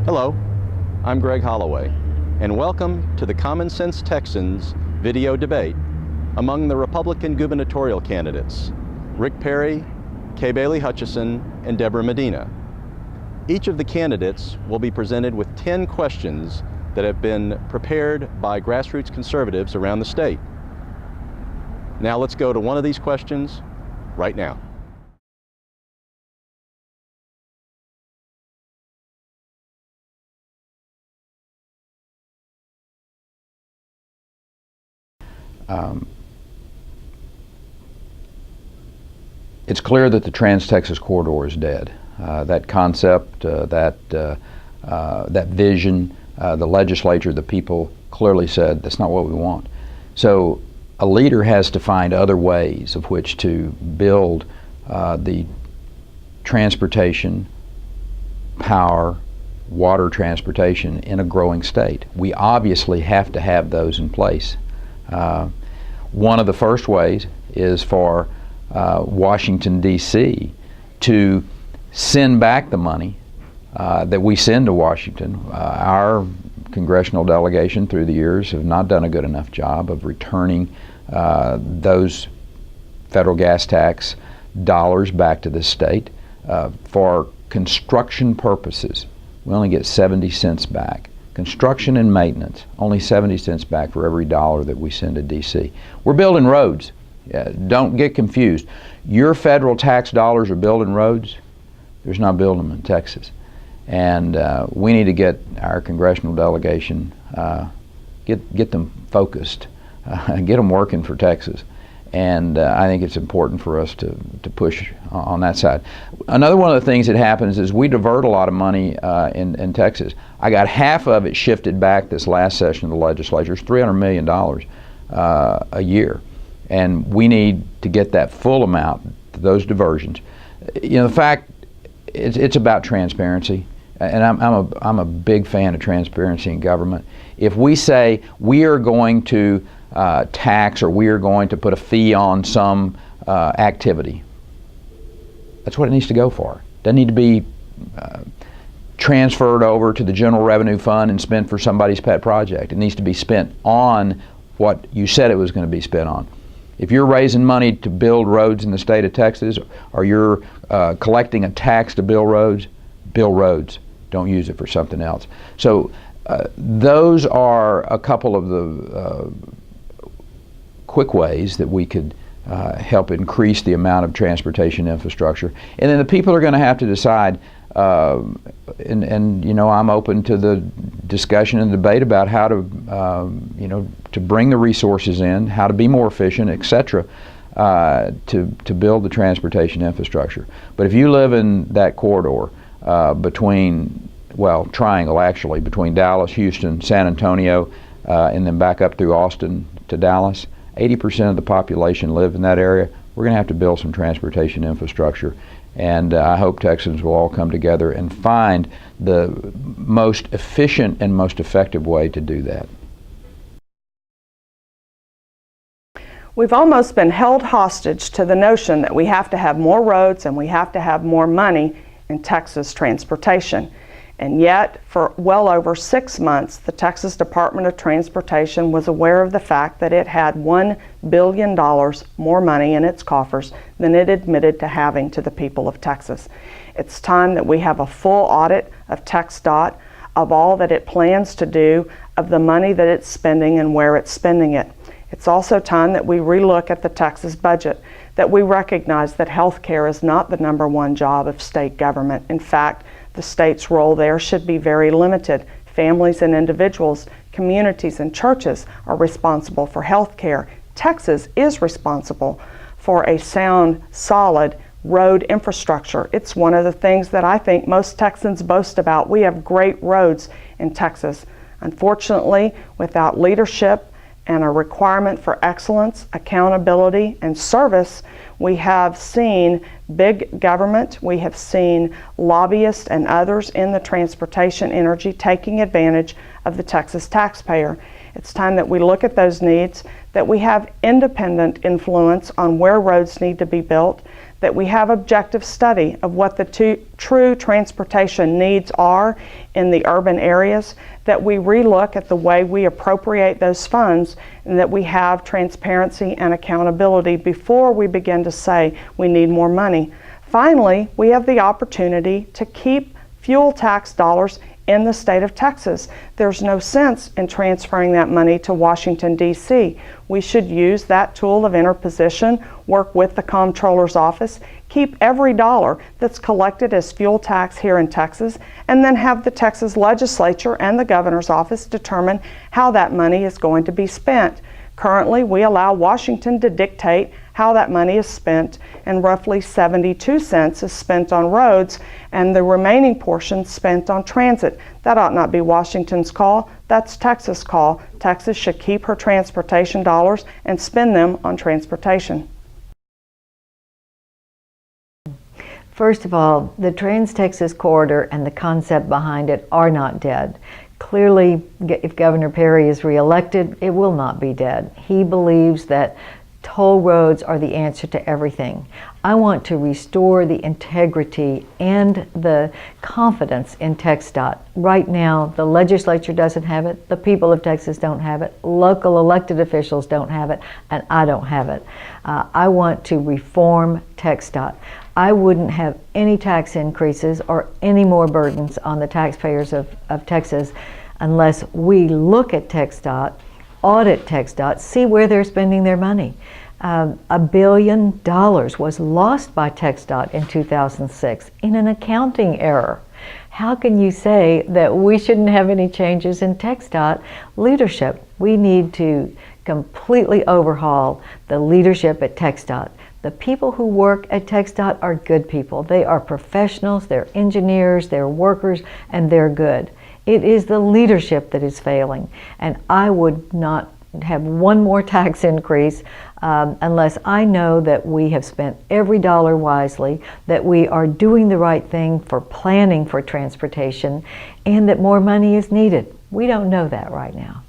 Hello, I'm Greg Holloway, and welcome to the Common Sense Texans video debate among the Republican gubernatorial candidates, Rick Perry, Kay Bailey Hutchison, and Deborah Medina. Each of the candidates will be presented with 10 questions that have been prepared by grassroots conservatives around the state. Now let's go to one of these questions right now. It's clear that the Trans-Texas Corridor is dead. That concept, that vision, the legislature, the people clearly said that's not what we want. So a leader has to find other ways of which to build the transportation, power, water transportation in a growing state. We obviously have to have those in place. One of the first ways is for Washington, D.C. to send back the money that we send to Washington. Our congressional delegation through the years have not done a good enough job of returning those federal gas tax dollars back to the state. For construction purposes, we only get 70 cents back. Construction and maintenance, only 70 cents back for every dollar that we send to D.C. We're building roads. Don't get confused. Your federal tax dollars are building roads. There's not building them in Texas. And we need to get our congressional delegation, get them focused, get them working for Texas. And I think it's important for us to push on that side. Another one of the things that happens is we divert a lot of money in Texas. I got half of it shifted back this last session of the legislature. It's $300 million a year. And we need to get that full amount, those diversions. You know, the fact, it's about transparency. And I'm a big fan of transparency in government. If we say we are going to tax or we are going to put a fee on some activity, that's what it needs to go for. It doesn't need to be transferred over to the general revenue fund and spent for somebody's pet project. It needs to be spent on what you said it was going to be spent on. If you're raising money to build roads in the state of Texas, or you're collecting a tax to build roads, build roads. Don't use it for something else. So those are a couple of the quick ways that we could help increase the amount of transportation infrastructure. And then the people are going to have to decide, and you know, I'm open to the discussion and debate about how to, you know, to bring the resources in, how to be more efficient, etc., to build the transportation infrastructure. But if you live in that corridor between, well, triangle actually, between Dallas, Houston, San Antonio, and then back up through Austin to Dallas, 80% of the population live in that area. We're going to have to build some transportation infrastructure. And I hope Texans will all come together and find the most efficient and most effective way to do that. We've almost been held hostage to the notion that we have to have more roads and we have to have more money in Texas transportation. And yet, for well over 6 months, the Texas Department of Transportation was aware of the fact that it had $1 billion more money in its coffers than it admitted to having to the people of Texas. It's time that we have a full audit of TxDOT, of all that it plans to do, of the money that it's spending and where it's spending it. It's also time that we relook at the Texas budget, that we recognize that health care is not the #1 job of state government. In fact, the state's role there should be very limited. Families and individuals, communities and churches are responsible for health care. Texas is responsible for a sound, solid road infrastructure. It's one of the things that I think most Texans boast about. We have great roads in Texas. Unfortunately, without leadership and a requirement for excellence, accountability, and service, we have seen big government, we have seen lobbyists and others in the transportation energy taking advantage of the Texas taxpayer. It's time that we look at those needs, that we have independent influence on where roads need to be built, that we have objective study of what the true transportation needs are in the urban areas, that we relook at the way we appropriate those funds, and that we have transparency and accountability before we begin to say we need more money. Finally, we have the opportunity to keep fuel tax dollars in the state of Texas. There's no sense in transferring that money to Washington, D.C. We should use that tool of interposition, work with the comptroller's office, keep every dollar that's collected as fuel tax here in Texas, and then have the Texas legislature and the governor's office determine how that money is going to be spent. Currently, we allow Washington to dictate how that money is spent, and roughly 72 cents is spent on roads, and the remaining portion spent on transit. That ought not be Washington's call, that's Texas' call. Texas should keep her transportation dollars and spend them on transportation. First of all, the Trans-Texas Corridor and the concept behind it are not dead. Clearly, if Governor Perry is reelected, it will not be dead. He believes that toll roads are the answer to everything. I want to restore the integrity and the confidence in TxDOT. Right now, the legislature doesn't have it, the people of Texas don't have it, local elected officials don't have it, and I don't have it. I want to reform TxDOT. I wouldn't have any tax increases or any more burdens on the taxpayers of Texas unless we look at TxDOT, audit TxDOT, see where they're spending their money. $1 billion was lost by TxDOT in 2006 in an accounting error. How can you say that we shouldn't have any changes in TxDOT leadership? We need to completely overhaul the leadership at TxDOT. The people who work at TxDOT are good people. They are professionals, they're engineers, they're workers, and they're good. It is the leadership that is failing, and I would not have one more tax increase unless I know that we have spent every dollar wisely, that we are doing the right thing for planning for transportation, and that more money is needed. We don't know that right now.